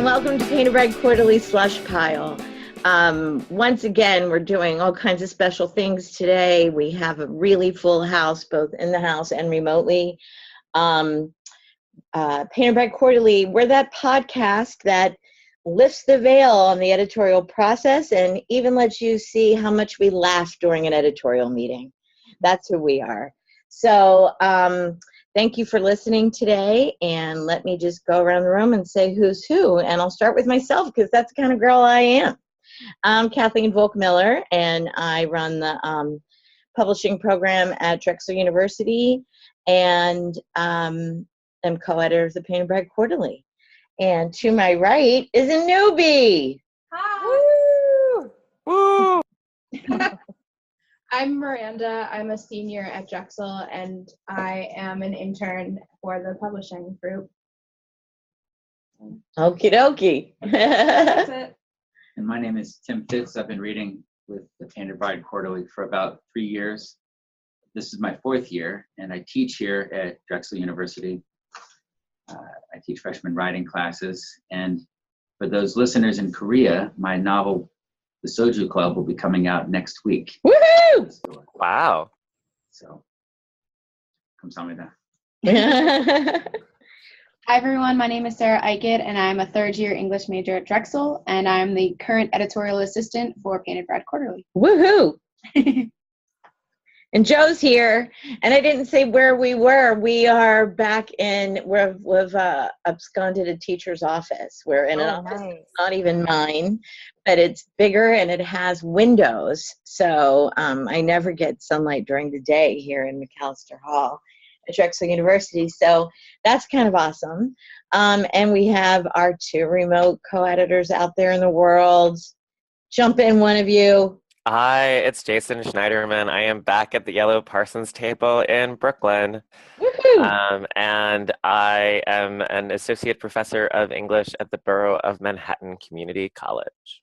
welcome to Painted Bread Quarterly Slush Pile. Once again, we're doing all kinds of special things today. We have a really full house, both in the house and remotely. Painted Bread Quarterly, we're that podcast that lifts the veil on the editorial process and even lets you see how much we laugh during an editorial meeting. That's who we are. So thank you for listening today, and let me just go around the room and say who's who, and I'll start with myself because that's the kind of girl I am. I'm Kathleen Volk-Miller, and I run the publishing program at Drexel University, and am co-editor of the Painted Bread Quarterly. And to my right is a newbie. Hi. Woo! I'm Miranda. I'm a senior at Drexel, and I am an intern for the publishing group. Okie dokie. That's it. And my name is Tim Fitz. I've been reading with the Painted Bread Quarterly for about 3 years. This is my 4th year, and I teach here at Drexel University. I teach freshman writing classes, and for those listeners in Korea, my novel, The Soju Club, will be coming out next week. Woohoo! Wow. So, 감사합니다. Hi, everyone. My name is Sarah Eichert, and I'm a third-year English major at Drexel, and I'm the current editorial assistant for Painted Bread Quarterly. Woohoo! And Joe's here, and I didn't say where we were. We are back in, we've absconded a teacher's office. We're in an office that's not even mine, but it's bigger and it has windows. So I never get sunlight during the day here in McAllister Hall at Drexel University. So that's kind of awesome. And we have our 2 remote co-editors out there in the world. Jump in, one of you. Hi, it's Jason Schneiderman. I am back at the Yellow Parsons table in Brooklyn. And I am an associate professor of English at the Borough of Manhattan Community College.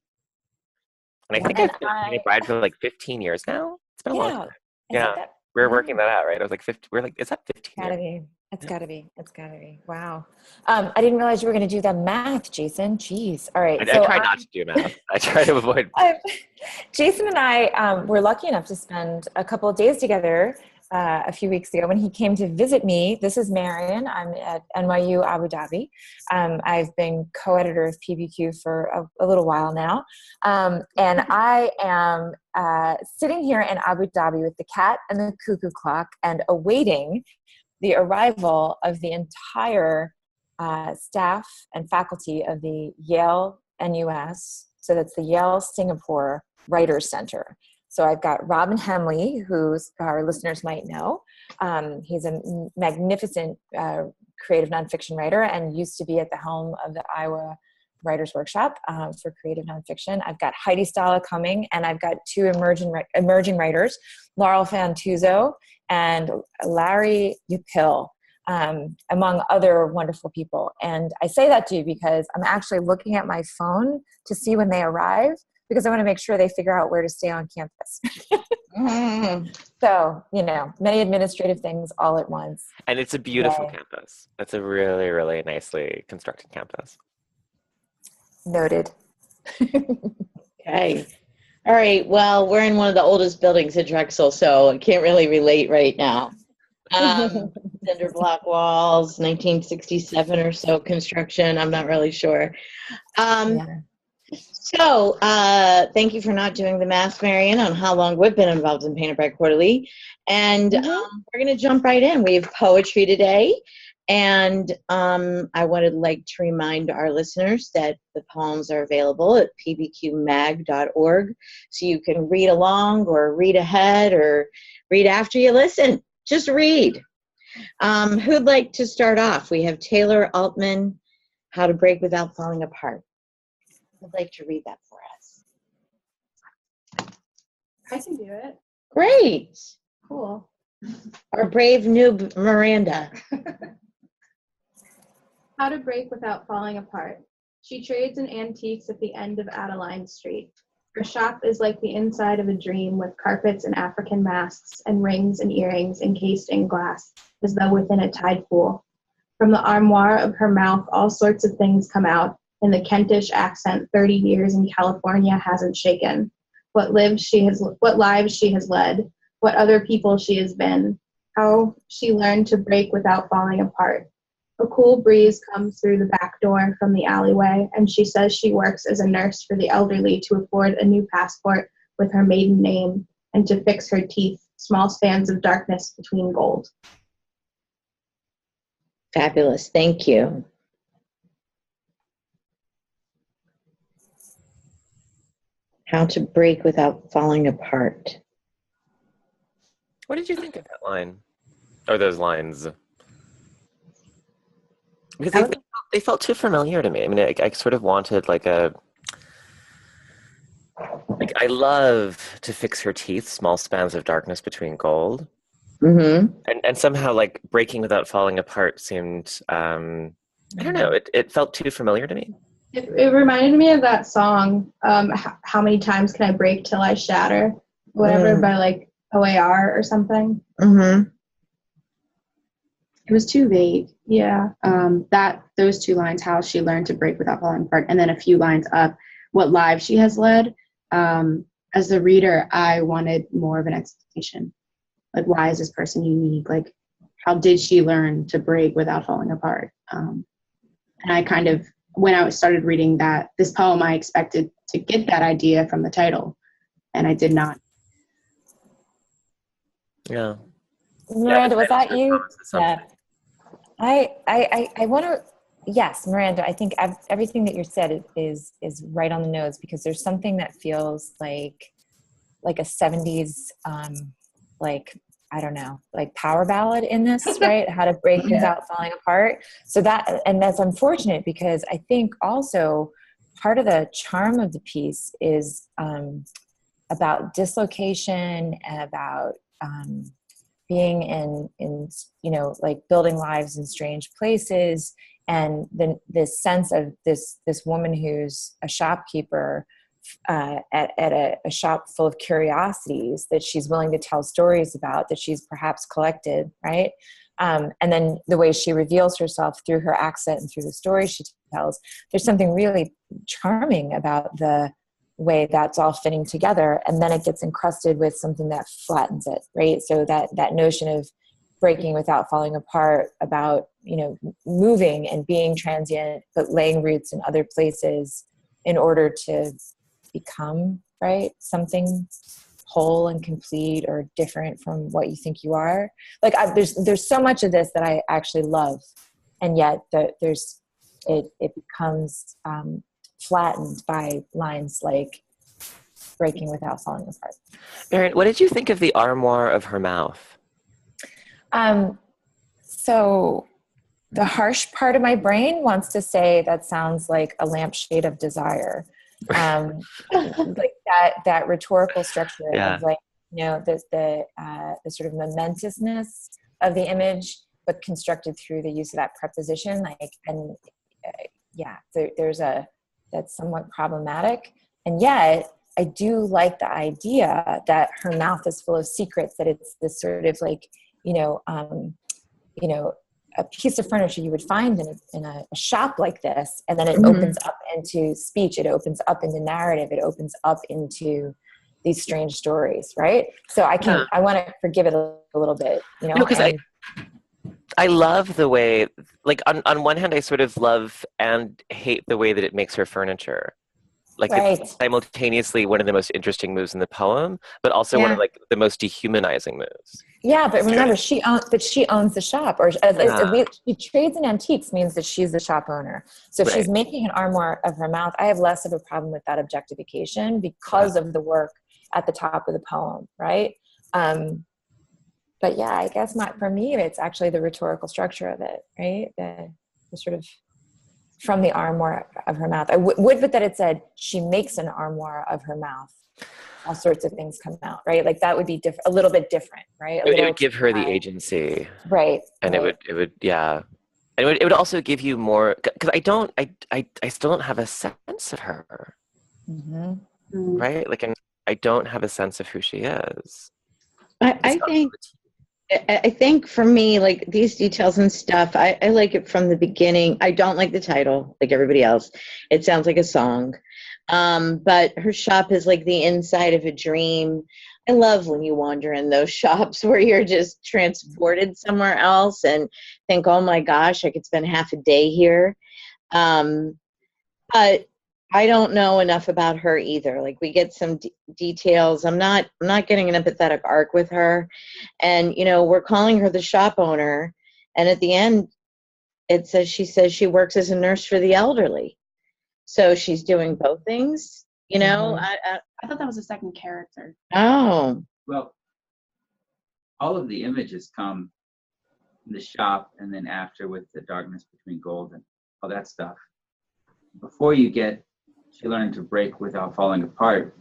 And I think I've been Painted Bread for like 15 years now. It's been a long time. Yeah, we're working that out, right? I was like 50. We're like, is that 15 years? It's gotta be. Wow. I didn't realize you were going to do the math, Jason. Jeez. All right. I try not to do math. I try to avoid. Jason and I were lucky enough to spend a couple of days together a few weeks ago when he came to visit me. This is Marion. I'm at NYU Abu Dhabi. I've been co-editor of PBQ for a little while now. And I am sitting here in Abu Dhabi with the cat and the cuckoo clock and awaiting the arrival of the entire staff and faculty of the Yale NUS. So that's the Yale Singapore Writers Center. So I've got Robin Hemley, who our listeners might know. He's a magnificent creative nonfiction writer and used to be at the helm of the Iowa Writers Workshop for creative nonfiction. I've got Heidi Stala coming, and I've got 2 emerging writers, Laurel Fantuzzo and Larry Upil, among other wonderful people. And I say that to you because I'm actually looking at my phone to see when they arrive, because I want to make sure they figure out where to stay on campus. So, many administrative things all at once. And it's a beautiful campus. It's a really, really nicely constructed campus. Noted. Okay. All right. Well, we're in one of the oldest buildings at Drexel, so I can't really relate right now. Cinder block walls, 1967 or so construction. I'm not really sure. So thank you for not doing the math, Marion, on how long we've been involved in Painted Bread Quarterly. And we're going to jump right in. We have poetry today. And I would like to remind our listeners that the poems are available at pbqmag.org, so you can read along or read ahead or read after you listen. Just read. Who'd like to start off? We have Taylor Altman, How to Break Without Falling Apart. I'd like to read that for us. I can do it. Great. Cool. Our brave noob Miranda. How to Break Without Falling Apart. She trades in antiques at the end of Adeline Street. Her shop is like the inside of a dream, with carpets and African masks and rings and earrings encased in glass, as though within a tide pool. From the armoire of her mouth all sorts of things come out, in the Kentish accent 30 years in California hasn't shaken. What lives she has led, what other people she has been, how she learned to break without falling apart. A cool breeze comes through the back door from the alleyway, and she says she works as a nurse for the elderly to afford a new passport with her maiden name and to fix her teeth, small spans of darkness between gold. Fabulous. Thank you. How to break without falling apart. What did you think of that line? Or those lines? Because they felt too familiar to me. I mean, I sort of wanted like I love to fix her teeth, small spans of darkness between gold. Mm-hmm. And somehow like breaking without falling apart seemed, I don't know, it felt too familiar to me. It reminded me of that song, How Many Times Can I Break Till I Shatter? Whatever, by like OAR or something. Mm-hmm. It was too vague. Yeah. Those two lines, how she learned to break without falling apart, and then a few lines up, what lives she has led. As the reader, I wanted more of an explanation. Like, why is this person unique? Like, how did she learn to break without falling apart? And I kind of, when I started reading this poem, I expected to get that idea from the title, and I did not. Yeah. Miranda, was that you? Yeah. I want to, yes, Miranda, I think everything that you said is right on the nose, because there's something that feels like a 70s, like, I don't know, like power ballad in this, right? How to break without falling apart. So that's unfortunate, because I think also part of the charm of the piece is about dislocation and about being in like building lives in strange places, and then this sense of this woman who's a shopkeeper at a shop full of curiosities that she's willing to tell stories about, that she's perhaps collected, right? And then the way she reveals herself through her accent and through the stories she tells, there's something really charming about the way that's all fitting together. And then it gets encrusted with something that flattens it, right? So that notion of breaking without falling apart, about, moving and being transient, but laying roots in other places in order to become, right, something whole and complete or different from what you think you are. Like there's so much of this that I actually love, and yet it becomes flattened by lines like breaking without falling apart. Erin, what did you think of the armoire of her mouth? So the harsh part of my brain wants to say that sounds like a lampshade of desire. Like that rhetorical structure of like, the sort of momentousness of the image, but constructed through the use of that preposition. That's somewhat problematic. And yet I do like the idea that her mouth is full of secrets, that it's this sort of like, a piece of furniture you would find in a shop like this, and then it opens up into speech, it opens up into narrative, it opens up into these strange stories, right? So I want to forgive it a little bit, because I love the way, like on one hand, I sort of love and hate the way that it makes her furniture. Like it's simultaneously one of the most interesting moves in the poem, but also one of like the most dehumanizing moves. Yeah, but remember, she owns the shop, or at least she trades in antiques, means that she's the shop owner. So if she's making an armoire of her mouth, I have less of a problem with that objectification because of the work at the top of the poem, right? But yeah, I guess for me, it's actually the rhetorical structure of it, right? The sort of from the armoire of her mouth. I would, but that it said she makes an armoire of her mouth. All sorts of things come out, right? Like that would be a little bit different, right? It would give her the agency, right? And it would, and it would also give you more, because I still don't have a sense of her, right? Like, I don't have a sense of who she is. I think I think for me, like these details and stuff, I like it from the beginning. I don't like the title, like everybody else. It sounds like a song. But her shop is like the inside of a dream. I love when you wander in those shops where you're just transported somewhere else and think, oh my gosh, I could spend half a day here. But I don't know enough about her either. Like we get some details. I'm not getting an empathetic arc with her. And, you know, we're calling her the shop owner. And at the end, she says she works as a nurse for the elderly. So she's doing both things, you know? I thought that was a second character. Oh, Well, all of the images come in the shop and then after with the darkness between gold and all that stuff. Before you get, she learned to break without falling apart.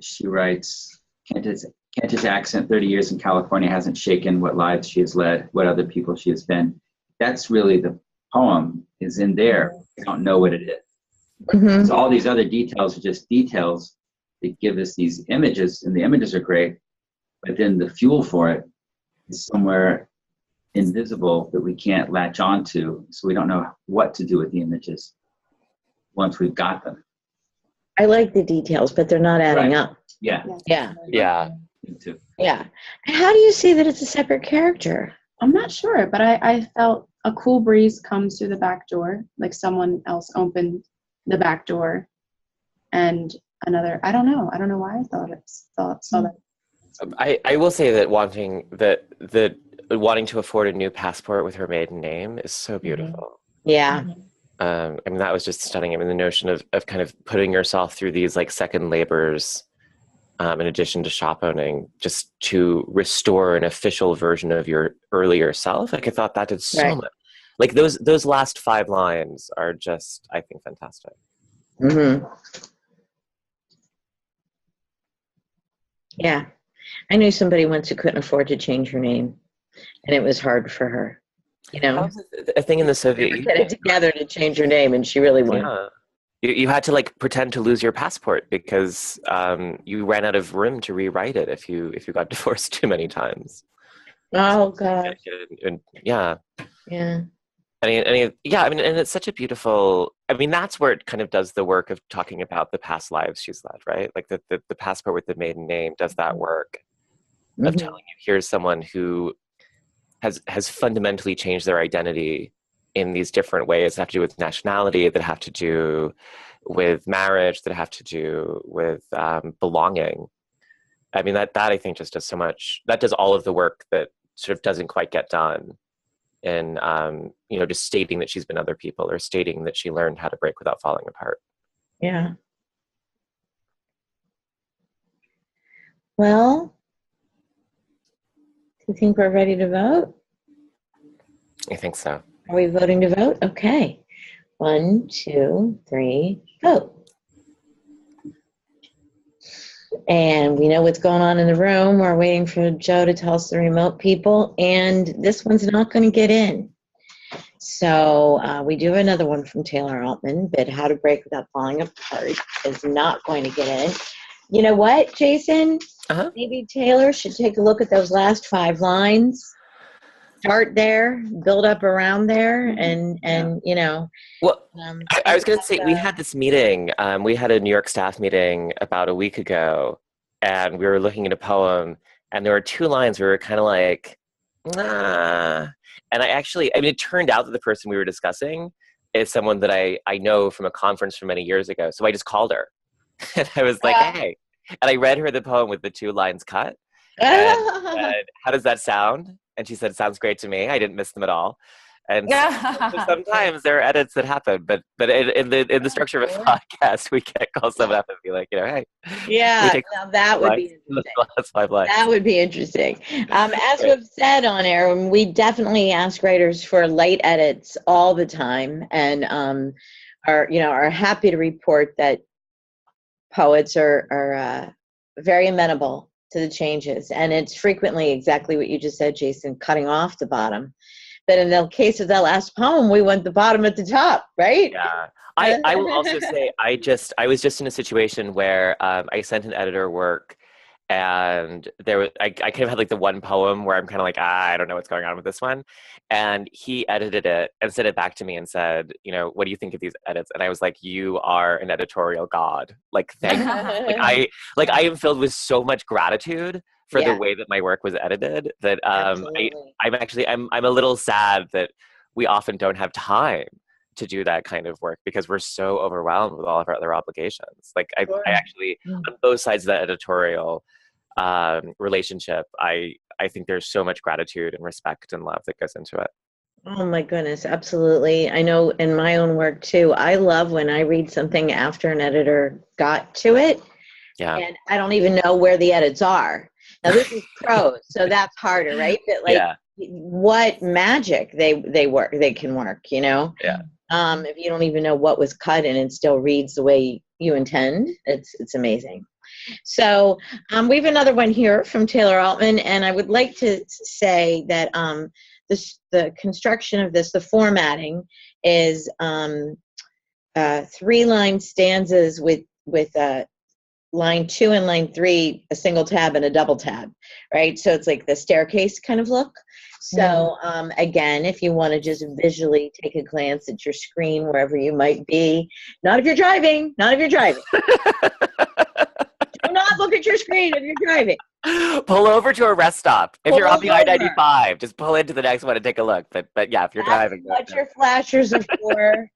She writes, Kenta's accent, 30 years in California hasn't shaken what lives she has led, what other people she has been. That's really the poem is in there. I don't know what it is. So all these other details are just details that give us these images, and the images are great, but then the fuel for it is somewhere invisible that we can't latch onto, so we don't know what to do with the images once we've got them. I like the details, but they're not adding up. Yeah. Yeah. Yeah. Me too. Yeah. How do you see that it's a separate character? I'm not sure, but I felt a cool breeze comes through the back door, like someone else opened the back door, and another. I don't know why I saw that. I will say that wanting to afford a new passport with her maiden name is so beautiful. Yeah. I mean, that was just stunning. I mean, the notion of kind of putting yourself through these like second labors, in addition to shop owning, just to restore an official version of your earlier self. Like I thought that did so much. Like those last 5 lines are just, I think, fantastic. Yeah. I knew somebody once who couldn't afford to change her name, and it was hard for her. You know, That was a thing in the Soviet Union. Get it together to change her name, and she really wanted. Yeah. You had to like pretend to lose your passport because you ran out of room to rewrite it if you got divorced too many times. Oh God. And yeah. Yeah. I mean, and it's such a beautiful. I mean, that's where it kind of does the work of talking about the past lives she's led, right? Like the passport with the maiden name does that work of telling you here's someone who has fundamentally changed their identity in these different ways that have to do with nationality, that have to do with marriage, that have to do with belonging. I mean, that I think just does so much. That does all of the work that sort of doesn't quite get done in, just stating that she's been other people or stating that she learned how to break without falling apart. Yeah. Well, do you think we're ready to vote? I think so. Are we voting to vote? Okay. 1, 2, 3, vote. And we know what's going on in the room. We're waiting for Joe to tell us the remote people, and this one's not going to get in. So we do have another one from Taylor Altman, but How to Break Without Falling Apart is not going to get in. You know what, Jason? Maybe Taylor should take a look at those last 5 lines. Start there, build up around there, and you know. Well, I was going to say, we had this meeting. We had a New York staff meeting about a week ago, and we were looking at a poem, and there were 2 lines where we were kind of like, nah. And it turned out that the person we were discussing is someone that I know from a conference from many years ago. So I just called her, and I was like, hey. And I read her the poem with the 2 lines cut. And said, how does that sound? And she said, it sounds great to me. I didn't miss them at all. And so sometimes there are edits that happen, but in the structure of a podcast, we can't call someone up and be like, hey. Yeah, now that would be interesting. That would be interesting. As we've said on air, we definitely ask writers for light edits all the time, and are happy to report that poets are very amenable to the changes, and it's frequently exactly what you just said, Jason, cutting off the bottom. But in the case of that last poem, we went the bottom at the top, right? Yeah. I will also say I was just in a situation where I sent an editor work, and I kind of had like the one poem where I'm kind of like, I don't know what's going on with this one. And he edited it and sent it back to me and said, what do you think of these edits? And I was like, you are an editorial god. Like, thank you. I am filled with so much gratitude for the way that my work was edited that Absolutely. I'm a little sad that we often don't have time to do that kind of work because we're so overwhelmed with all of our other obligations. Like I actually, on both sides of the editorial relationship, I think there's so much gratitude and respect and love that goes into it. Oh my goodness, absolutely. I know in my own work too, I love when I read something after an editor got to it. Yeah. And I don't even know where the edits are. Now this is prose, so that's harder, right? But like what magic they can work, Yeah. If you don't even know what was cut and it still reads the way you intend, it's amazing. So we have another one here from Taylor Altman, and I would like to say that the construction of this, the formatting, is 3-line stanzas with line 2 and line 3, a single tab and a double tab, right? So it's like the staircase kind of look. So again, if you want to just visually take a glance at your screen, wherever you might be, not if you're driving. Do not look at your screen if you're driving. Pull over to a rest stop. If you're on the I-95, just pull into the next one and take a look. But yeah, if you're driving. What your flashers are for.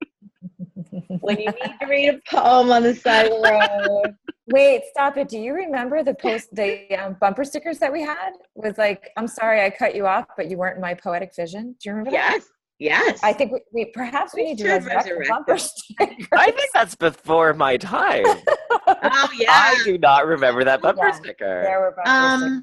When you need to read a poem on the side of the road. Wait, stop it. Do you remember the bumper stickers that we had? With like, I'm sorry I cut you off, but you weren't in my poetic vision. Do you remember that? Yes. I think we perhaps need to resurrect the bumper stickers. I think that's before my time. Oh yeah. I do not remember that bumper sticker. There were bumper stickers.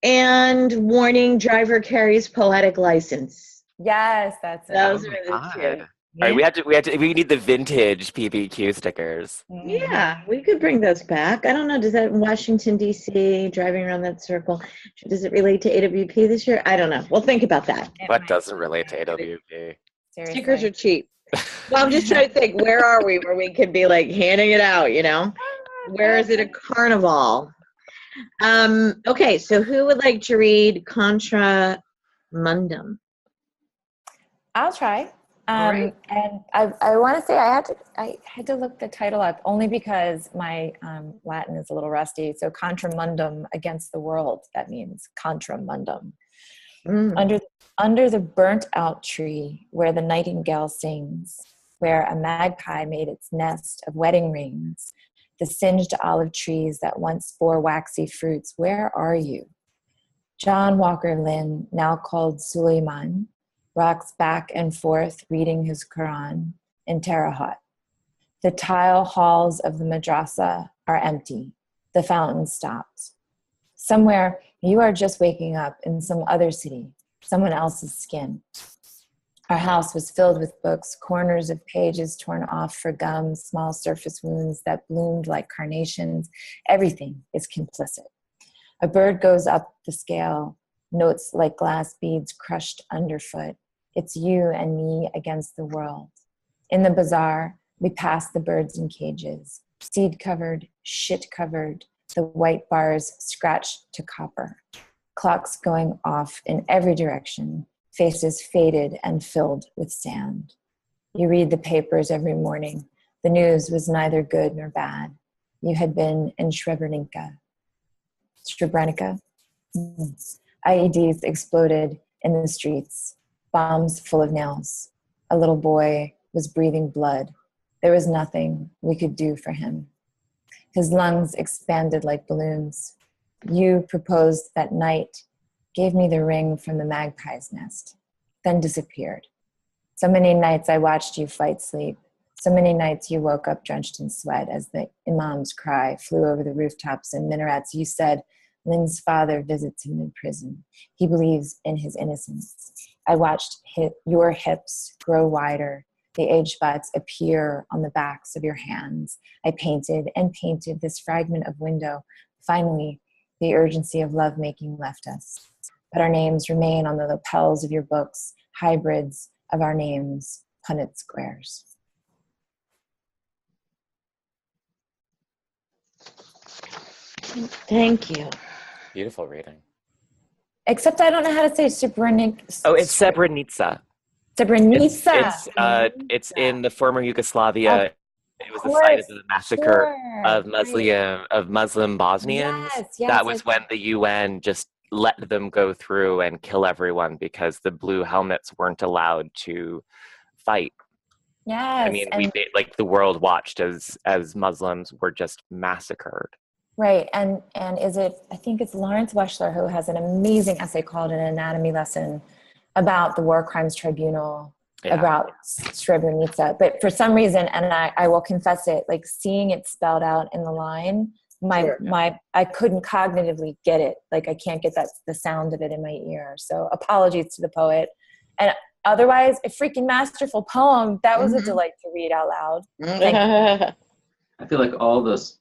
And warning: driver carries poetic license. Yes, that's it. Those are the two. Yeah. All right, we need the vintage PBQ stickers. Yeah, we could bring those back. I don't know. Does that in Washington, D.C., driving around that circle, does it relate to AWP this year? I don't know. We'll think about that. What doesn't relate to AWP? Seriously. Stickers are cheap. Well, I'm just trying to think, where are we where we could be like handing it out, Where is it a carnival? Okay, so who would like to read Contra Mundum? I'll try. Right. And I want to say I had to look the title up only because my Latin is a little rusty. So Contra Mundum, against the world. That means Contra Mundum. Under the burnt out tree where the nightingale sings, where a magpie made its nest of wedding rings, the singed olive trees that once bore waxy fruits, where are you? John Walker Lynn, now called Suleiman, rocks back and forth reading his Quran in Terre Haute. The tile halls of the madrasa are empty. The fountain stopped. Somewhere you are just waking up in some other city, someone else's skin. Our house was filled with books, corners of pages torn off for gum, small surface wounds that bloomed like carnations. Everything is complicit. A bird goes up the scale, notes like glass beads crushed underfoot. It's you and me against the world. In the bazaar, we pass the birds in cages, seed-covered, shit-covered, the white bars scratched to copper. Clocks going off in every direction, faces faded and filled with sand. You read the papers every morning. The news was neither good nor bad. You had been in Srebrenica. IEDs exploded in the streets, bombs full of nails. A little boy was breathing blood. There was nothing we could do for him. His lungs expanded like balloons. You proposed that night, gave me the ring from the magpie's nest, then disappeared. So many nights I watched you fight sleep. So many nights you woke up drenched in sweat as the imam's cry flew over the rooftops and minarets. You said, Lynn's father visits him in prison. He believes in his innocence. I watched your hips grow wider, the age spots appear on the backs of your hands. I painted and painted this fragment of window. Finally, the urgency of lovemaking left us. But our names remain on the lapels of your books, hybrids of our names, Punnett squares. Thank you. Beautiful reading. Except I don't know how to say Srebrenica. Oh, it's Srebrenica. Srebrenica. It's in the former Yugoslavia. It was the site of the massacre of Muslim Bosnians. Yes, That was when the UN just let them go through and kill everyone because the blue helmets weren't allowed to fight. Yes. I mean, like the world watched as Muslims were just massacred. Right, and is it? I think it's Lawrence Weschler who has an amazing essay called "An Anatomy Lesson" about the War Crimes Tribunal, about Srebrenica. But for some reason, and I will confess it, like seeing it spelled out in the line, I couldn't cognitively get it. Like I can't get the sound of it in my ear. So apologies to the poet. And otherwise, a freaking masterful poem. That was a delight to read out loud. Thank you. I feel like all those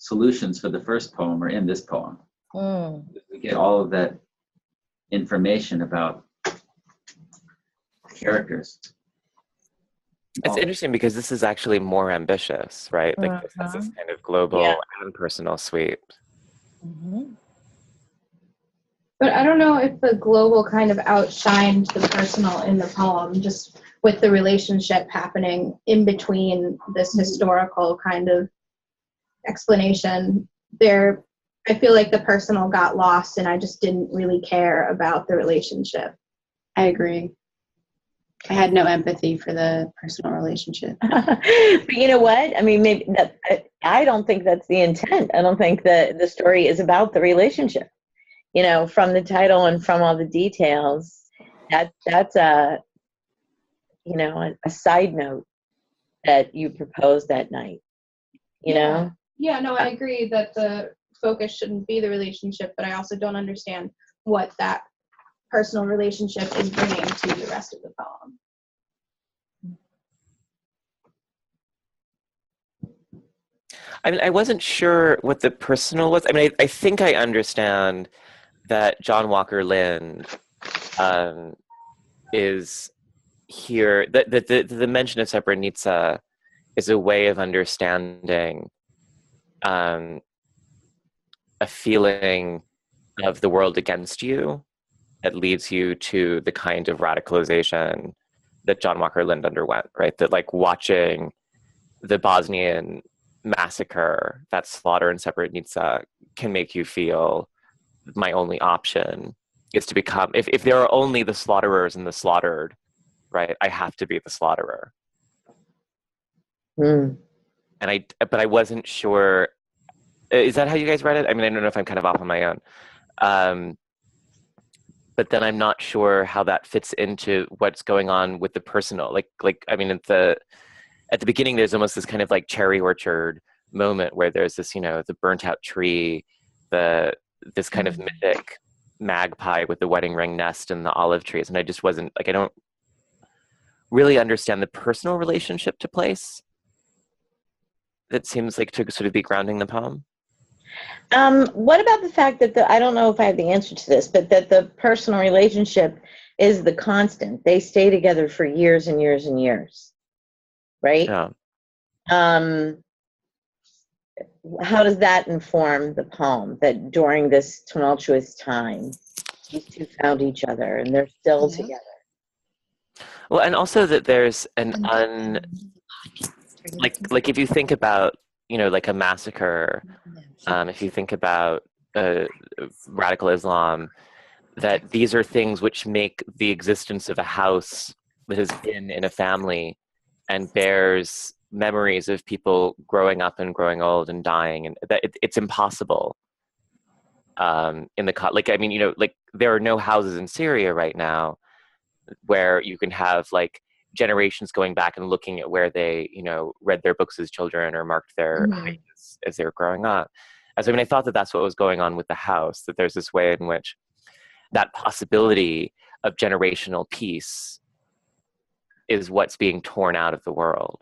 solutions for the first poem are in this poem. We get all of that information about characters. It's interesting because this is actually more ambitious, right? Like this has this kind of global and personal sweep. But I don't know if the global kind of outshined the personal in the poem, just with the relationship happening in between this historical kind of explanation. There, I feel like the personal got lost and I just didn't really care about the relationship. I agree. I had no empathy for the personal relationship. But you know what? I mean, maybe I don't think that's the intent. I don't think that the story is about the relationship. You know, from the title and from all the details, that's a side note that you proposed that night. You know? Yeah, no, I agree that the focus shouldn't be the relationship, but I also don't understand what that personal relationship is bringing to the rest of the poem. I mean, I wasn't sure what the personal was. I mean, I think I understand that John Walker Lynn is here. That the mention of Srebrenica is a way of understanding a feeling of the world against you that leads you to the kind of radicalization that John Walker Lynn underwent, right? That like watching the Bosnian massacre, that slaughter in Srebrenica can make you feel my only option is to become, if there are only the slaughterers and the slaughtered, right, I have to be the slaughterer. Mm. But I wasn't sure, is that how you guys read it? I mean, I don't know if I'm kind of off on my own. But then I'm not sure how that fits into what's going on with the personal. Like I mean, at the beginning, there's almost this kind of like cherry orchard moment where there's this, you know, the burnt out tree, this kind of mythic magpie with the wedding ring nest and the olive trees. And I just wasn't like, I don't really understand the personal relationship to place. That seems like to sort of be grounding the poem. What about the fact that I don't know if I have the answer to this, but that the personal relationship is the constant. They stay together for years and years and years, right? Yeah. How does that inform the poem, that during this tumultuous time, these two found each other and they're still together? Well, and also that there's an like if you think about, you know, like a massacre, if you think about radical Islam, that these are things which make the existence of a house that has been in a family and bears memories of people growing up and growing old and dying, and that it's impossible in the like, I mean, you know, like there are no houses in Syria right now where you can have like generations going back and looking at where they, you know, read their books as children or marked their height as they were growing up. And so, I mean, I thought that that's what was going on with the house, that there's this way in which that possibility of generational peace is what's being torn out of the world.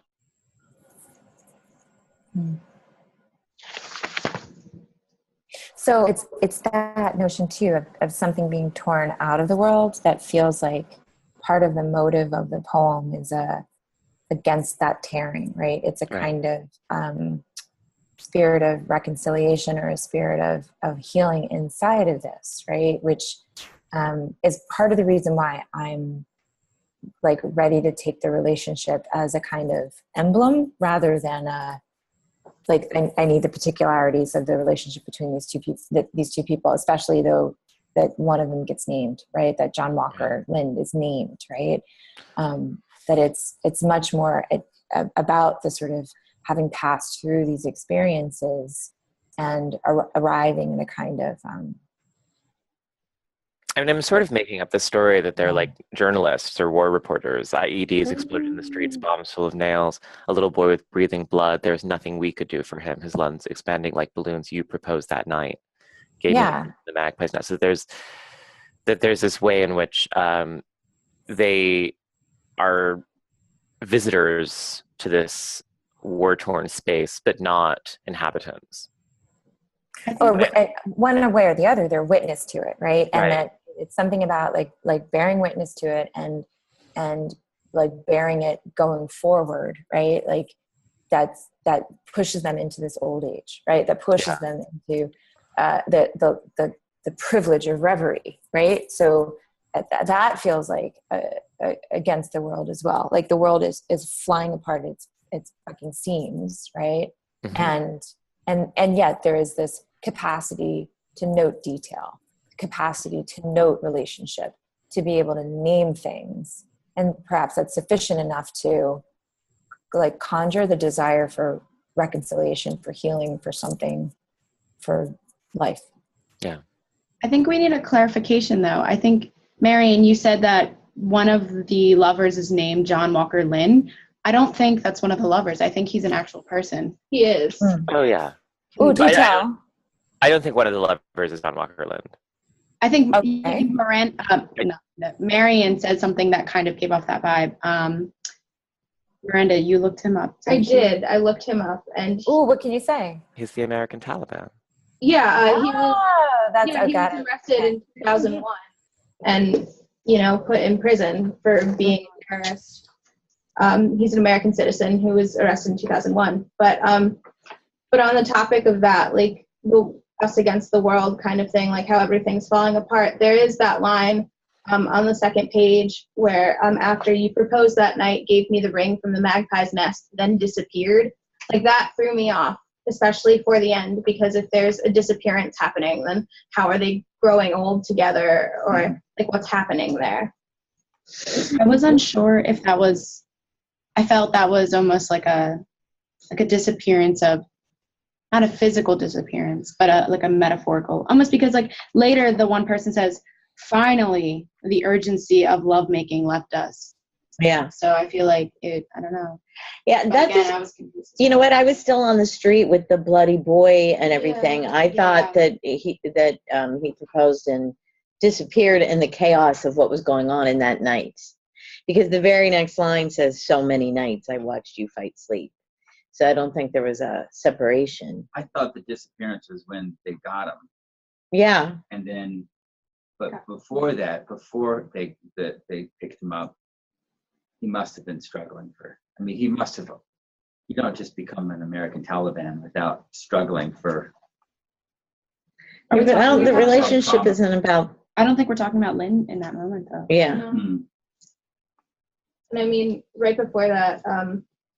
So it's that notion too of something being torn out of the world that feels like part of the motive of the poem is against that tearing, right? It's a kind of spirit of reconciliation or a spirit of healing inside of this, right? Which is part of the reason why I'm like ready to take the relationship as a kind of emblem rather than like I need the particularities of the relationship between these two people, especially though that one of them gets named, right? That John Walker Lynn is named, right? That it's much more about the sort of having passed through these experiences and arriving in a kind of And I'm sort of making up the story that they're like journalists or war reporters. IEDs exploded in the streets, bombs full of nails, a little boy with breathing blood. There's nothing we could do for him. His lungs expanding like balloons. You proposed that night. Gave me the magpie's nest. So there's this way in which they are visitors to this war-torn space, but not inhabitants. Or one way or the other, they're witness to it, right? And Right. that it's something about like bearing witness to it and like bearing it going forward, right? Like that pushes them into this old age, right? That pushes them into the privilege of reverie, right? So that feels like against the world as well. Like the world is flying apart its fucking seams, right? Mm-hmm. And yet there is this capacity to note detail, capacity to note relationship, to be able to name things, and perhaps that's sufficient enough to like conjure the desire for reconciliation, for healing, for something, for life. Yeah. I think we need a clarification though. I think, Marion, you said that one of the lovers is named John Walker Lynn. I don't think that's one of the lovers. I think he's an actual person. He is. Oh yeah. Oh, do tell. I don't think one of the lovers is John Walker Lynn. I think Okay. Marion said something that kind of gave off that vibe. Miranda, you looked him up. I did. I looked him up, and Oh, what can you say? He's the American Taliban. yeah, he was. Oh, that's Yeah, he was arrested in 2001 and, put in prison for being a terrorist. He's an American citizen who was arrested in 2001. But on the topic of that, like the us against the world kind of thing, like how everything's falling apart, there is that line on the second page where after you proposed that night, gave me the ring from the magpie's nest, then disappeared. Like that threw me off, especially for the end, because if there's a disappearance happening, then how are they growing old together, or like what's happening there? I was unsure if that was, I felt that was almost like a disappearance of, not a physical disappearance, but like a metaphorical, almost because like later the one person says, finally, the urgency of lovemaking left us. Yeah. So I feel like I don't know. Yeah, But that's again, I was confused. you know what? I was still on the street with the bloody boy and everything. I thought that he proposed and disappeared in the chaos of what was going on in that night, because the very next line says, "So many nights I watched you fight sleep." So I don't think there was a separation. I thought the disappearance was when they got him, Yeah. and then, but before that, before they picked him up, he must have been struggling for. I mean, he must have. You don't just become an American Taliban without struggling for. The relationship isn't about. I don't think we're talking about Lynn in that moment though. Yeah. Hmm. And I mean, right before that,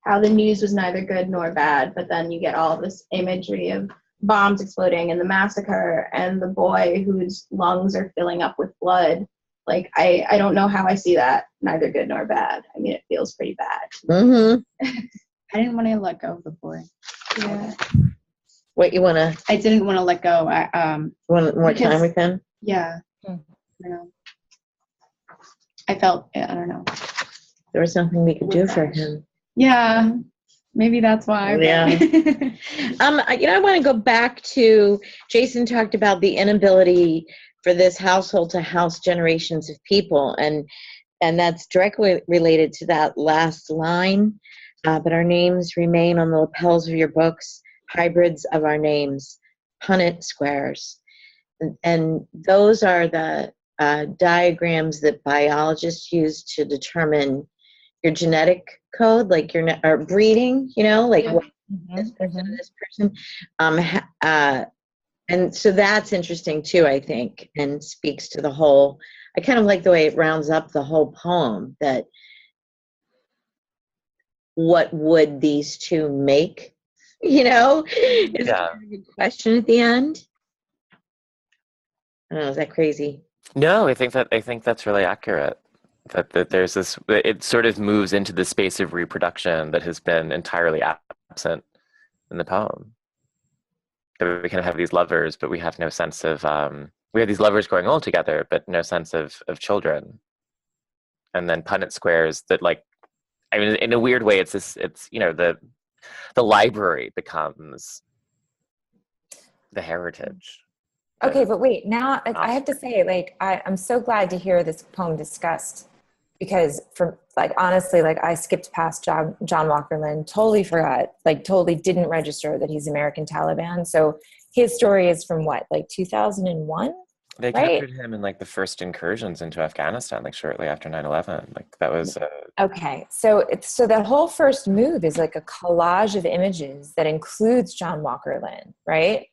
how the news was neither good nor bad, but then you get all this imagery of bombs exploding and the massacre and the boy whose lungs are filling up with blood. Like, I don't know how I see that neither good nor bad. I mean, it feels pretty bad. Mm-hmm. I didn't want to let go of the boy. Yeah. What you wanna? I didn't want to let go. Want more Because- time with him? Yeah. I don't know. I felt, I don't know. There was nothing we could do for him. Yeah, maybe that's why. Yeah. I want to go back to, Jason talked about the inability for this household to house generations of people, and that's directly related to that last line. But our names remain on the lapels of your books, hybrids of our names, Punnett squares, and those are the diagrams that biologists use to determine your genetic code, like your or breeding, like Yeah. this person and this person. And so that's interesting too, I think, and speaks to the whole. I kind of like the way it rounds up the whole poem, that what would these two make? Is Yeah. kind of a good question at the end. I don't know, is that crazy? No, I think that's really accurate. That there's this, it sort of moves into the space of reproduction that has been entirely absent in the poem. That we kind of have these lovers, but we have no sense of, we have these lovers going all together, but no sense of children. And then Punnett squares that, like, I mean, in a weird way, it's the library becomes the heritage. Okay, but wait, now I have to say, like, I'm so glad to hear this poem discussed, because honestly, I skipped past John Walker Lynn, totally forgot, totally didn't register that he's American Taliban. So his story is from what, 2001? They right? captured him in the first incursions into Afghanistan, shortly after 9/11. That was Okay, so that whole first move is a collage of images that includes John Walker Lynn, right?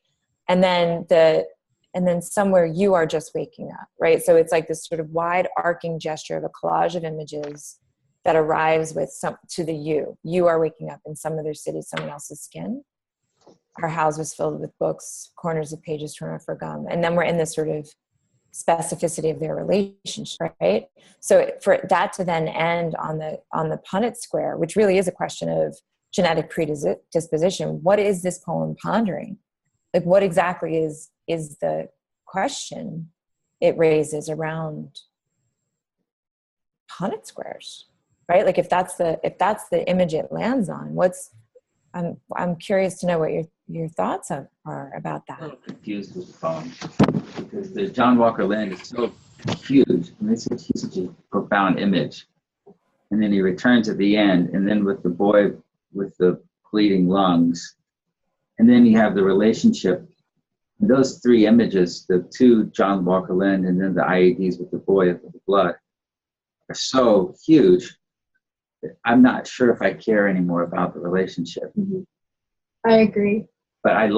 And then somewhere you are just waking up, right? So it's this sort of wide arcing gesture of a collage of images that arrives with to the you. You are waking up in some other city, someone else's skin. Our house was filled with books, corners of pages torn off for gum. And then we're in this sort of specificity of their relationship, right? So for that to then end on the Punnett square, which really is a question of genetic predisposition, what is this poem pondering? What exactly is the question it raises around Punnett squares, right? If that's the image it lands on, I'm curious to know what your thoughts are about that. I'm a little confused with the poem because the John Walker Lynn is so huge. I mean, he's such a profound image. And then he returns at the end, and then with the boy with the bleeding lungs, and then you have the relationship. And those three images, the two John Walker Lynn and then the IEDs with the boy with the blood, are so huge. I'm not sure if I care anymore about the relationship. I agree. But I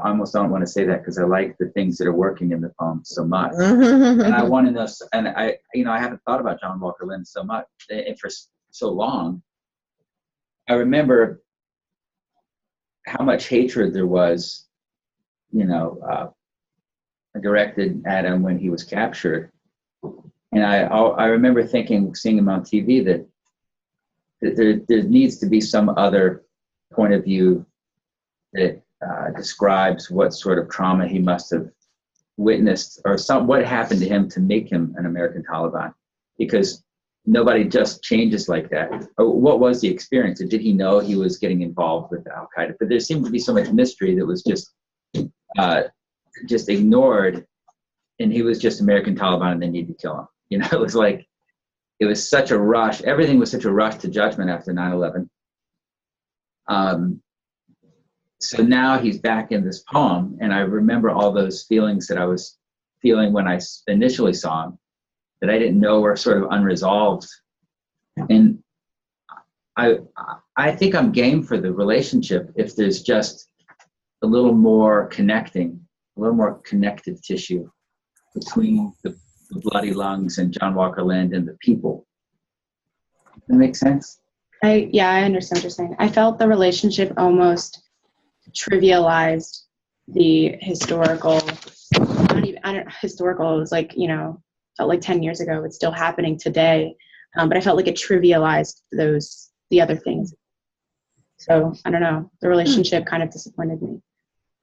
almost don't want to say that because I like the things that are working in the poem so much. And I want to know, and I haven't thought about John Walker Lynn so much and for so long. I remember how much hatred there was, directed at him when he was captured. And I remember seeing him on TV that there needs to be some other point of view that describes what sort of trauma he must have witnessed or what happened to him to make him an American Taliban, because nobody just changes like that. What was the experience? Did he know he was getting involved with Al-Qaeda? But there seemed to be so much mystery that was just ignored, and he was just American Taliban and they needed to kill him. It was such a rush. Everything was such a rush to judgment after 9/11. So now he's back in this poem, and I remember all those feelings that I was feeling when I initially saw him that I didn't know were sort of unresolved. And I think I'm game for the relationship if there's just a little more connective tissue between the bloody lungs and John Walker Lynn and the people. Does that make sense? I understand what you're saying. I felt the relationship almost trivialized the historical, historical, it was felt like 10 years ago, it's still happening today. But I felt like it trivialized the other things. So I don't know, the relationship kind of disappointed me.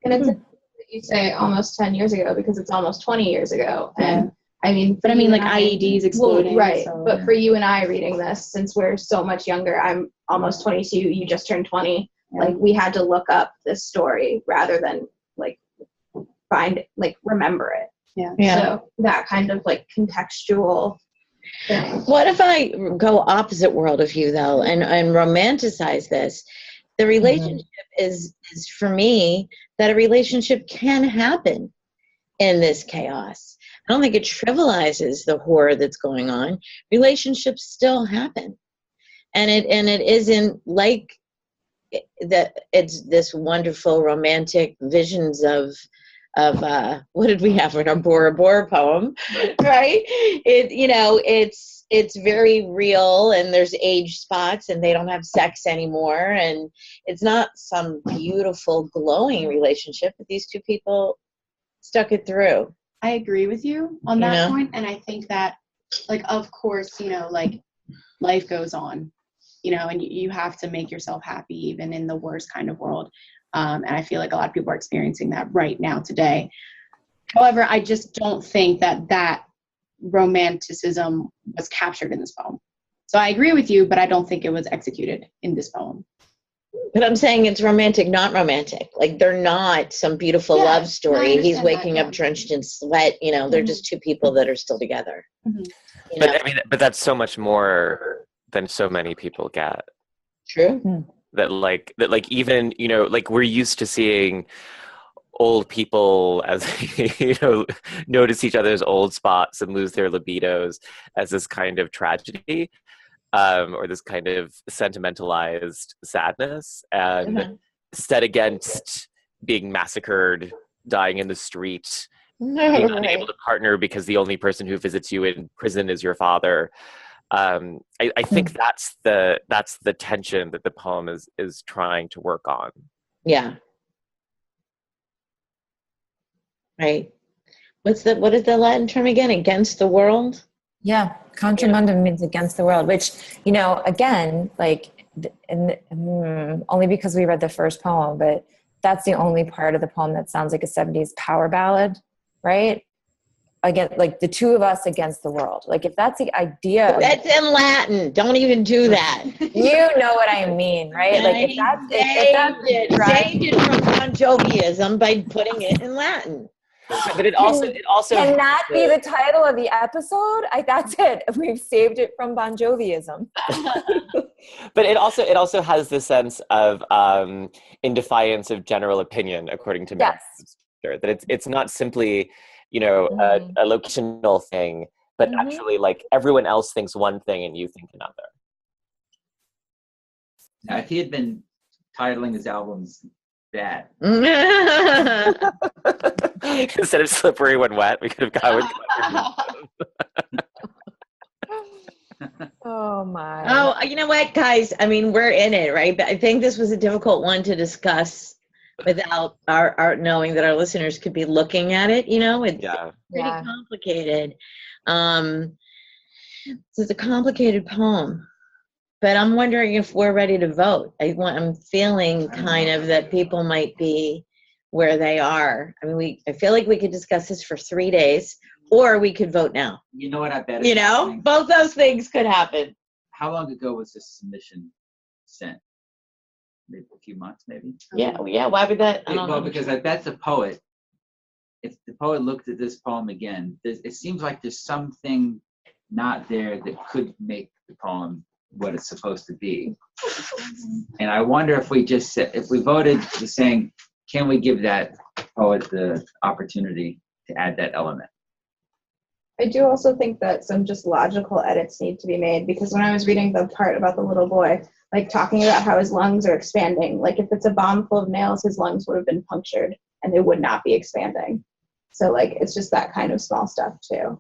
And it's interesting that you say almost 10 years ago because it's almost 20 years ago. And IEDs exploding. Well, right. So. But for you and I reading this, since we're so much younger, I'm almost 22, you just turned 20. Yeah. We had to look up this story rather than remember it. Yeah. So that kind of contextual thing. What if I go opposite world of you though and romanticize this? The relationship is for me that a relationship can happen in this chaos. I don't think it trivializes the horror that's going on. Relationships still happen. And it isn't like that it's this wonderful romantic visions of what did we have in our Bora Bora poem, right? It's very real, and there's age spots, and they don't have sex anymore, and it's not some beautiful glowing relationship, but these two people stuck it through. I agree with you on that point, and I think that, like, of course, like, life goes on, and you have to make yourself happy even in the worst kind of world. And I feel like a lot of people are experiencing that right now today. However, I just don't think that romanticism was captured in this poem. So I agree with you, but I don't think it was executed in this poem. But I'm saying it's romantic, not romantic. Like, they're not some beautiful love story. He's waking up drenched in sweat. They're just two people that are still together. Mm-hmm. But that's so much more than so many people get. True. That even, like, we're used to seeing old people as notice each other's old spots and lose their libidos as this kind of tragedy, or this kind of sentimentalized sadness, and set against being massacred, dying in the street, being unable to partner because the only person who visits you in prison is your father. I think that's the tension that the poem is trying to work on. Yeah. Right. What is the Latin term again? Against the world? Yeah. Contra Mundum means against the world, which, again, like, only because we read the first poem, but that's the only part of the poem that sounds like a 70s power ballad, right? Again, like, the two of us against the world. Like, if that's the idea. That's in Latin. Don't even do that. You know what I mean, right? Like, if that's saved it from Joviism by putting it in Latin. But it also can that be the title of the episode? That's it. We've saved it from Bon Joviism. But it also has the sense of in defiance of general opinion, according to Minetta, that it's not simply a locational thing, but actually, like, everyone else thinks one thing and you think another. Now, if he had been titling his albums that instead of Slippery When Wet, we could have gone with Oh my. Oh, you know what, guys? I mean, we're in it, right? But I think this was a difficult one to discuss without our knowing that our listeners could be looking at it. It's pretty complicated. It's a complicated poem. But I'm wondering if we're ready to vote. I'm feeling kind of that people might be where they are. I mean, I feel like we could discuss this for 3 days, or we could vote now. You know what I bet? Both those things could happen. How long ago was this submission sent? Maybe a few months, maybe. Yeah. Why would that? I don't know. Because I bet the poet, if the poet looked at this poem again, it seems like there's something not there that could make the poem what it's supposed to be. And I wonder if we voted to saying, can we give that poet the opportunity to add that element? I do also think that some just logical edits need to be made, because when I was reading the part about the little boy, like, talking about how his lungs are expanding, like, if it's a bomb full of nails, his lungs would have been punctured and they would not be expanding. So, like, it's just that kind of small stuff too.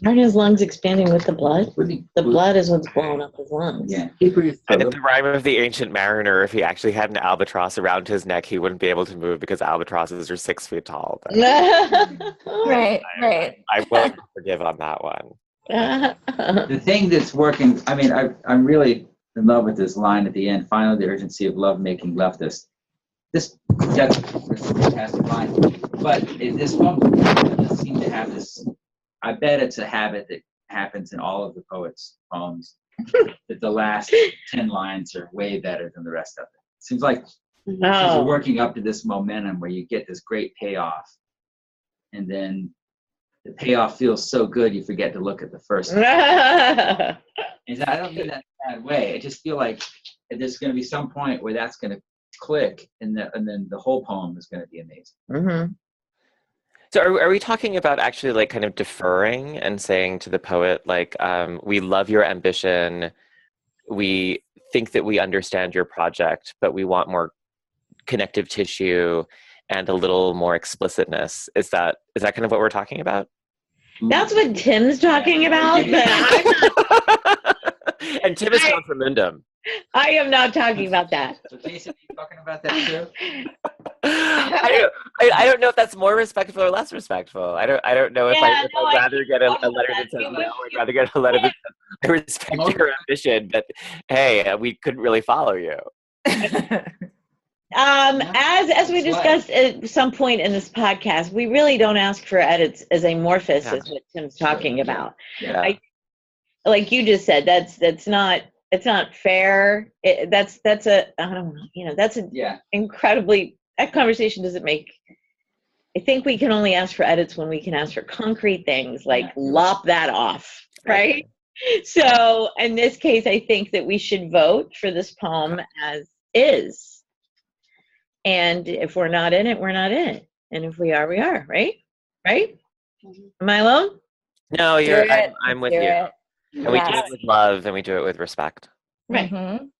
Aren't his lungs expanding with the blood? The blood is what's blowing up his lungs. Yeah. And in the rhyme of the Ancient Mariner, if he actually had an albatross around his neck, he wouldn't be able to move because albatrosses are 6 feet tall. But Right. I'm willing to forgive on that one. The thing that's working, I mean, I'm really in love with this line at the end. Finally, the urgency of love making left us. That's a fantastic line. But this poem doesn't seem to have this. I bet it's a habit that happens in all of the poets' poems, that the last 10 lines are way better than the rest of it. It seems like you're working up to this momentum where you get this great payoff, and then the payoff feels so good you forget to look at the first one. And I don't mean that in a bad way. I just feel like there's going to be some point where that's going to click, and then the whole poem is going to be amazing. Mm-hmm. So are we talking about actually like kind of deferring and saying to the poet, like, we love your ambition, we think that we understand your project, but we want more connective tissue and a little more explicitness? Is that kind of what we're talking about? That's what Tim's talking about, but I'm not, And Tim is gone from Mundum. I am not talking about that. So Jason, are you talking about that too? I don't know if that's more respectful or less respectful. I don't know if Yeah, I'd no, I rather get a don't know letter that. that says You no, would- I'd rather get a letter that says I respect your ambition, but hey, we couldn't really follow you. As we discussed at some point in this podcast, we really don't ask for edits as amorphous Yeah. as what Tim's talking about. Yeah. Like you just said, it's not fair. That's a I don't know, that's an Yeah. incredibly, that conversation doesn't make. I think we can only ask for edits when we can ask for concrete things like lop that off, right? So in this case, I think that we should vote for this poem as is. And if we're not in it, we're not in it. And if we are, we are, right? Right? Am I alone? No, I'm with you. It. And we do it with love and we do it with respect. Right. Mhm.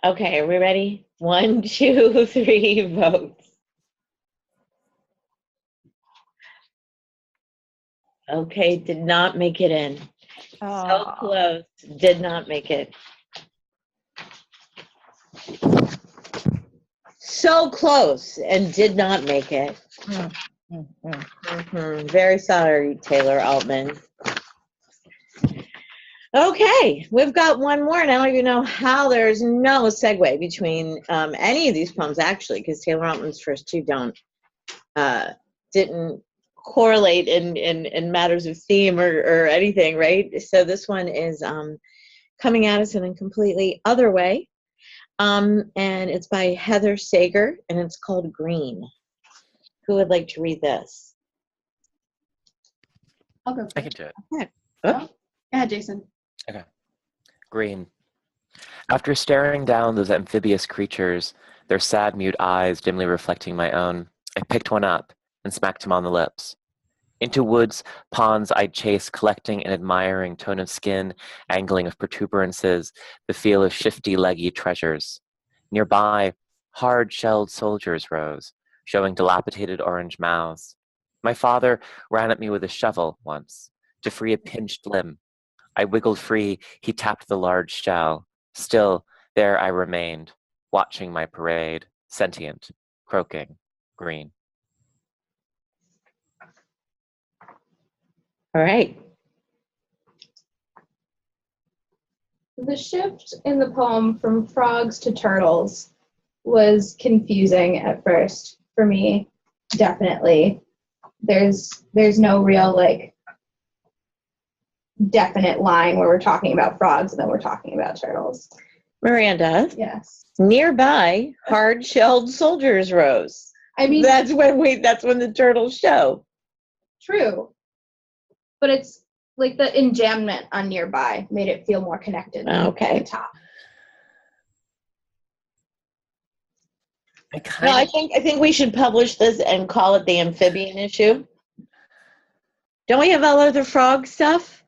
Okay, are we ready? 1, 2, 3, votes. Okay, did not make it in. So Aw. close, did not make it. So close and did not make it. Very sorry, Taylor Altman. Okay, we've got one more, and I don't even know how. There's no segue between any of these poems, actually, because Taylor Altman's first two didn't correlate in matters of theme or anything, right? So this one is coming at us in a completely other way, and it's by Heather Sagar, and it's called Green. Who would like to read this? I'll go. I can do it. Okay. Oh, yeah, Jason. Green. After staring down those amphibious creatures, their sad, mute eyes dimly reflecting my own, I picked one up and smacked him on the lips. Into woods, ponds I'd chase, collecting and admiring tone of skin, angling of protuberances, the feel of shifty, leggy treasures. Nearby, hard-shelled soldiers rose, showing dilapidated orange mouths. My father ran at me with a shovel once, to free a pinched limb. I wiggled free, he tapped the large shell. Still, there I remained, watching my parade, sentient, croaking, green. All right. The shift in the poem from frogs to turtles was confusing at first for me, definitely. There's no real definite line where we're talking about frogs and then we're talking about turtles. Miranda, Yes. nearby, hard-shelled soldiers rose. I mean, That's when the turtles show. true. But it's like the enjambment on nearby made it feel more connected to Okay. the top. No, I think we should publish this and call it the amphibian issue. Don't we have all other frog stuff?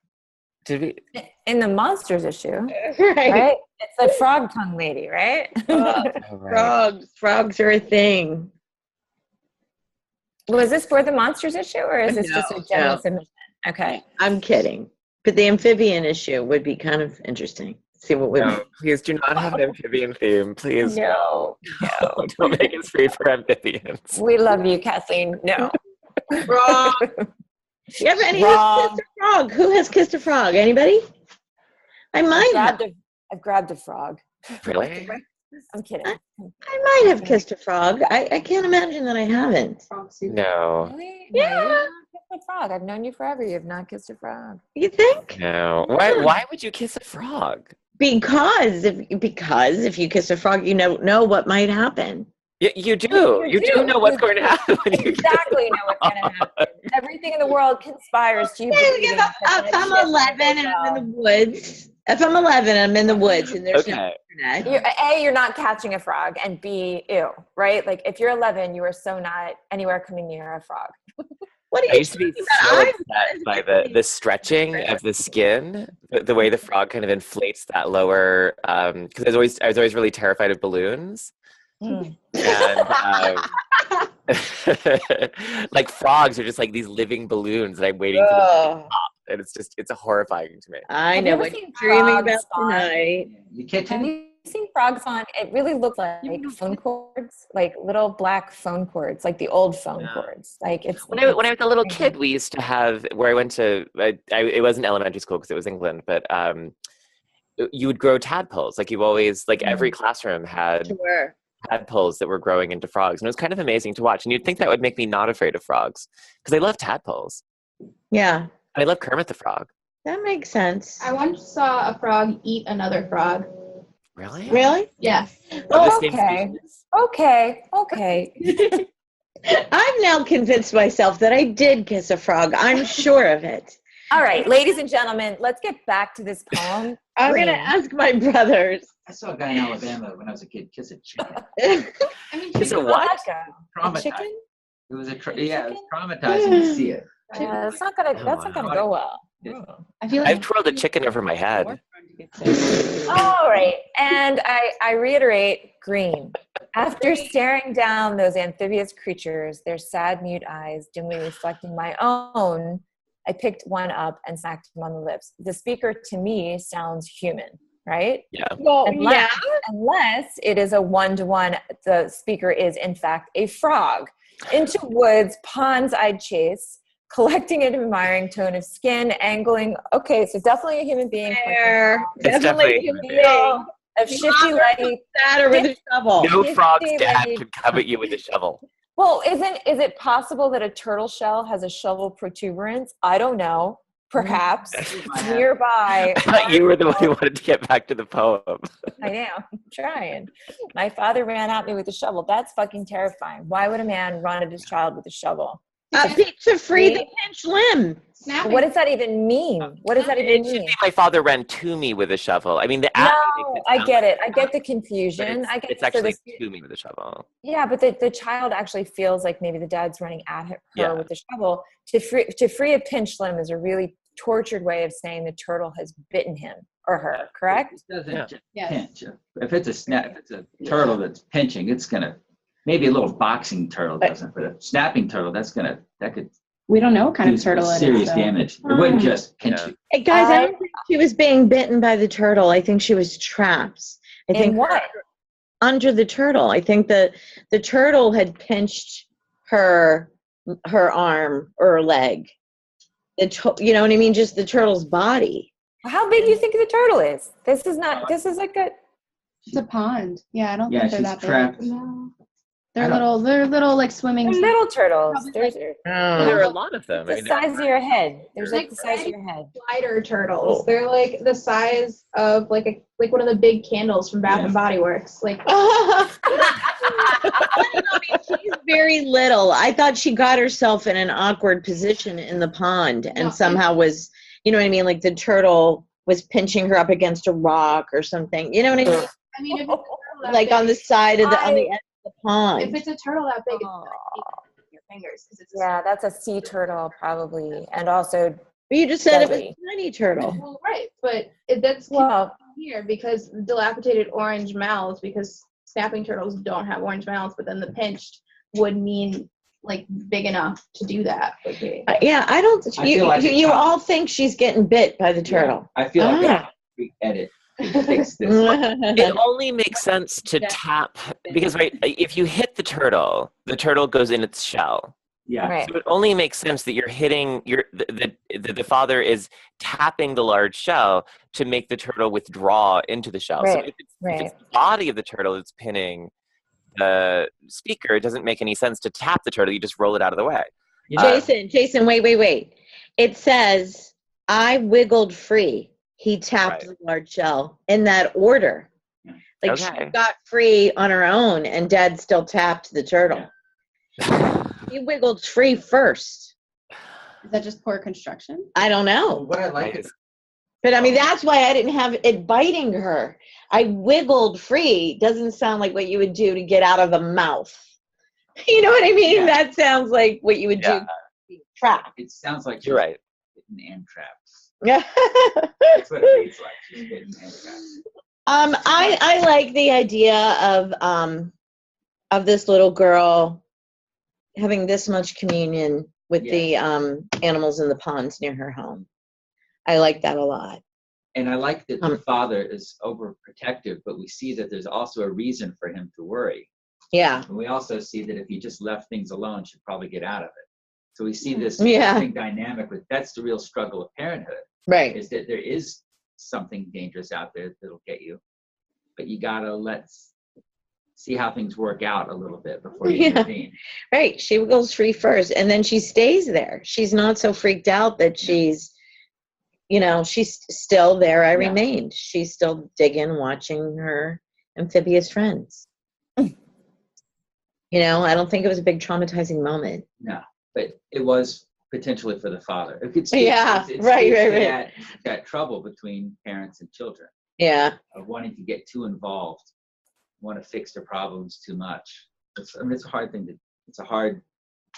Did we? In the monsters issue, Right. right? It's the frog tongue lady, right? Oh, right. Frogs are a thing. Was this for the monsters issue, or is this just a general No. submission? Okay. I'm kidding. But the amphibian issue would be kind of interesting. See what we No, please do not have an amphibian theme. Please, No. don't make us free for amphibians. We love you, Kathleen. No. Frog. You have any Wrong. who's kissed a frog? Who has kissed a frog? Anybody? I might have. I've grabbed a frog. Really? I'm kidding. I might have kissed a frog. I can't imagine that I haven't. Frog soup. No. Really? Yeah. No, you've not kissed a frog. I've known you forever. You have not kissed a frog. You think? No. Why would you kiss a frog? Because if you kiss a frog, you know what might happen. You do. You do know what's going to happen when you Exactly know what's going to happen. Everything in the world conspires to you. believing that If I'm 11 and I'm in the woods, and there's no Okay. internet. You're not catching a frog, and B, ew, right? Like if you're 11, you are so not anywhere coming near a frog. What are I you used to be talking so about? upset by the stretching of the skin, the way the frog kind of inflates that lower, because I was always really terrified of balloons. Mm. And like frogs are just like these living balloons that I'm waiting for them to Oh, pop. And it's horrifying to me. I Have you know ever what you're seen dreaming frogs about on? tonight. The Have kitchen. you seen frogs on? It really looked like phone cords, like little black phone cords, like the old phone Yeah. cords. Like When I was it's a little crazy. kid, we used to have where I went to. It wasn't elementary school because it was England, but you would grow tadpoles. Like you always, like every classroom had Sure. tadpoles that were growing into frogs, and it was kind of amazing to watch. And you'd think that would make me not afraid of frogs because I love tadpoles. Yeah, And I love Kermit the Frog. that makes sense. I once saw a frog eat another frog. Really? Really? Yeah. Of the same Okay. species? Okay. I'm now convinced myself that I did kiss a frog. I'm sure of it. All right, ladies and gentlemen, let's get back to this poem. I'm going to Green. ask my brothers. I saw a guy in Alabama when I was a kid kiss a chicken. I mean, Kiss a chicken- what? How'd that go? A Traumatized. chicken? It was it was chicken? traumatizing to see it. That's not gonna go well. I feel I've like twirled a chicken over my head. All right, and I reiterate, green. After staring down those amphibious creatures, their sad, mute eyes dimly reflecting my own, I picked one up and smacked him on the lips. The speaker to me sounds human, right? Yeah. Well, Unless it is a one-to-one, the speaker is in fact a frog. Into woods, ponds I'd chase, collecting an admiring tone of skin, angling. Okay, so definitely a human being. Fair. It's definitely a human being. Of shifty light. Batter with a shovel. No frog's Fifty dad lady. could come at you with a shovel. Well, is it possible that a turtle shell has a shovel protuberance? I don't know. Perhaps nearby. I thought you were the one who wanted to get back to the poem. I am. I'm trying. My father ran at me with a shovel. That's fucking terrifying. Why would a man run at his child with a shovel? To free the pinched limb. Snapping. What does that even mean? What does that It even should mean? be my father ran to me with a shovel. I mean, the act No, makes I sound get like it. I get the but confusion. I get it's so actually this- to me with a shovel. Yeah, but the child actually feels like maybe the dad's running at her Yeah. with the shovel. To free a pinched limb is a really tortured way of saying the turtle has bitten him or her, correct? It doesn't Yeah. just Yes. pinch. If it's a turtle that's pinching, it's gonna, maybe a little boxing turtle doesn't, but a snapping turtle, that could we don't know what kind do of turtle it is. serious so- damage. It wouldn't just pinch Yeah. you. Hey, guys, I I- don't think she was being bitten by the turtle. I think she was trapped. I think In what? under the turtle. I think the turtle had pinched her arm or her leg. You know what I mean? Just the turtle's body. How big do you think the turtle is? This is like a It's a pond. Yeah, I don't Yeah, think they're she's that trapped. big. No. I don't- They're little like swimming. they're little turtles. Probably There's There are a lot of them. the size of your head. There's like the size of your head. Glider turtles. They're like the size of like one of the big candles from Bath and Body Works. Like She's very little. I thought she got herself in an awkward position in the pond and No, somehow was, you know what I mean? Like the turtle was pinching her up against a rock or something. You know what I mean? I mean, if it's a turtle that Like big, on the side of on the edge of the if pond. it's a turtle that big, it's Oh. gonna take your fingers because it's a Yeah, that's a sea turtle probably, and also But you just said it deadly. was a tiny turtle. Well, right, but that's well. here because dilapidated orange mouths, because snapping turtles don't have orange mouths, but then the pinched would mean like big enough to do that. Okay. Yeah, I don't. I You, feel like you, it's you not- all think she's getting bit by the turtle. I feel like Ah. we edit to fix this. It only makes sense to tap because right, if you hit the turtle goes in its shell. Yeah. Right. So it only makes sense that you're hitting the father is tapping the large shell to make the turtle withdraw into the shell. So Right, if it's right. the body of the turtle that's pinning the speaker, it doesn't make any sense to tap the turtle. You just roll it out of the way. Jason, wait. It says, I wiggled free. He tapped Right. the large shell in that order. Like she Okay. got free on her own and dad still tapped the turtle. He wiggled free first. Is that just poor construction? I don't Well, know. what I like is But I mean, that's why I didn't have it biting her. I wiggled free. Doesn't sound like what you would do to get out of the mouth. You know what I mean? Yeah. That sounds like what you would Yeah. do. trapped. It sounds like she's You're right. bitten and trapped. Yeah. That's what it reads like. She's bitten and trapped. I like the idea of this little girl having this much communion with the animals in the ponds near her home. I like that a lot. And I like that the father is overprotective, but we see that there's also a reason for him to worry. Yeah. And we also see that if he just left things alone, she'd probably get out of it. So we see this Yeah. interesting dynamic with, that's the real struggle of parenthood, Right. is that there is something dangerous out there that'll get you, but you gotta see how things work out a little bit before you intervene. Right. She goes free first, and then she stays there. She's not so freaked out that she's, she's still there. I remained. She's still digging, watching her amphibious friends. I don't think it was a big traumatizing moment. No, but it was potentially for the father. It could Right. That trouble between parents and children. Yeah. Of wanting to get too involved, want to fix their problems too much. It's a hard thing it's a hard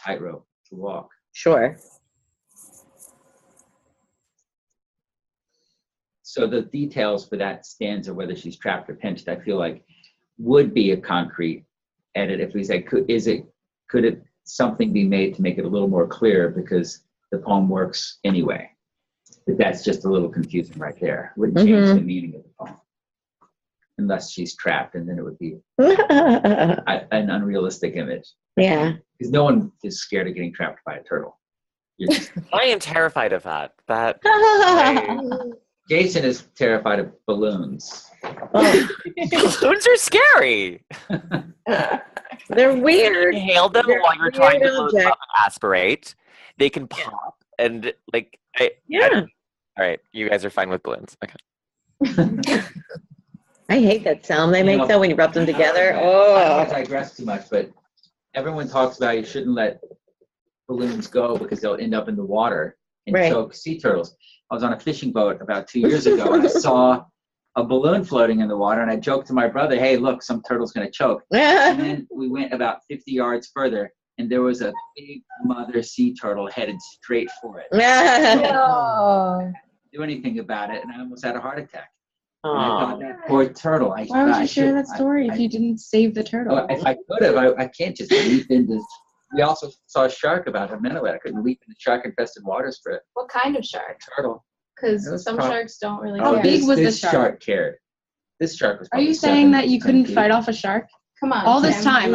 tightrope to walk. Sure. So the details for that stanza, whether she's trapped or pinched, I feel like would be a concrete edit if we say, could something be made to make it a little more clear, because the poem works anyway. But that's just a little confusing right there. Wouldn't change the meaning of the poem. Unless she's trapped, and then it would be an unrealistic image. Yeah. Because no one is scared of getting trapped by a turtle. I am terrified of that. Jason is terrified of balloons. Balloons are scary. They're weird. Inhale them They're while you're trying to weird objects. aspirate. They can pop and all right, you guys are fine with balloons. Okay. I hate that sound they make though when you rub them together. I don't Oh. want to digress too much, but everyone talks about you shouldn't let balloons go because they'll end up in the water and choke sea turtles. I was on a fishing boat about 2 years ago and I saw a balloon floating in the water, and I joked to my brother, "Hey, look, some turtle's going to choke." And then we went about 50 yards further, and there was a big mother sea turtle headed straight for it. No. Do anything about it, and I almost had a heart attack. Oh. And I thought, that poor turtle. Why would you share that story if you didn't save the turtle? If I could have, I can't just leap into. We also saw a shark about a minute ago. I couldn't leap into shark-infested waters for a What kind of shark? turtle. Because It was some prob- sharks don't really How care. big was this the shark? cared. This shark was. Are you probably saying that you 7 couldn't feet. fight off a shark? Come on. All this Tim. time.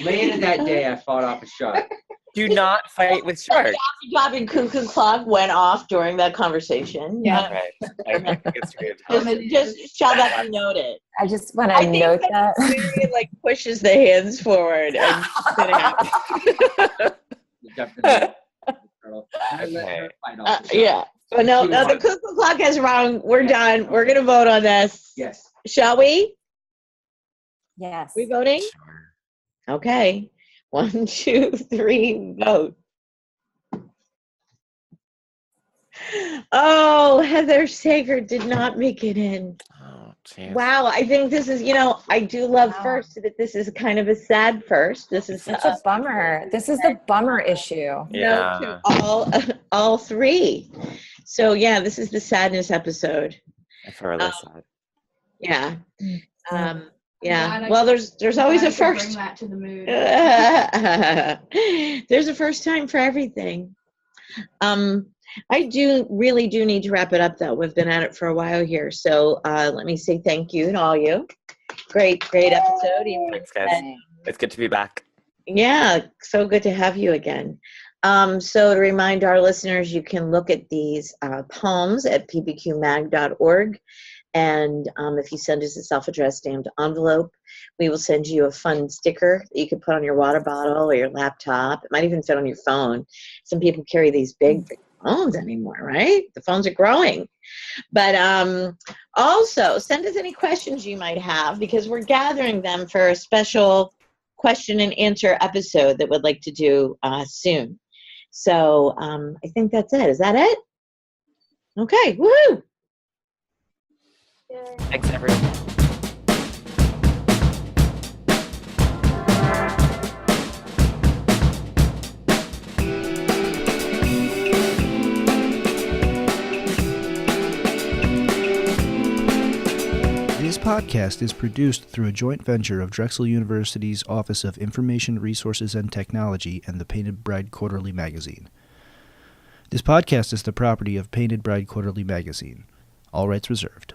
Later that day, I fought off a shark. Do not fight with sharks. Dropping cuckoo clock went off during that conversation. Yeah. Right. I think it's good. Just shall that be noted. I just want I to think note that. Mary pushes the hands forward and sit out. Yeah. But no, the cuckoo clock is wrong. We're done. We're gonna vote on this. Yes. Shall we? Yes. We voting? Sure. Okay. 1, 2, 3, vote. Oh, Heather Sagar did not make it in. Oh, jeez. Wow, I think this is, I do love first that this is kind of a sad first. This is Such a bummer. This is the bummer issue. Yeah. to all three. So yeah, this is the sadness episode. For our side. Yeah. Glad Yeah. I Well, there's always a Glad I could first. Bring that to the mood. There's a first time for everything. I really do need to wrap it up though. We've been at it for a while here. So let me say thank you to all you. Great episode. Thanks, guys. It's good to be back. Yeah, so good to have you again. So to remind our listeners, you can look at these poems at pbqmag.org. And if you send us a self-addressed stamped envelope, we will send you a fun sticker that you can put on your water bottle or your laptop. It might even fit on your phone. Some people carry these big phones anymore, right? The phones are growing. But also, send us any questions you might have, because we're gathering them for a special question and answer episode that we'd like to do soon. So I think that's it. Is that it? Okay, woohoo! Yay. Thanks, everyone. This podcast is produced through a joint venture of Drexel University's Office of Information Resources and Technology and the Painted Bride Quarterly Magazine. This podcast is the property of Painted Bride Quarterly Magazine. All rights reserved.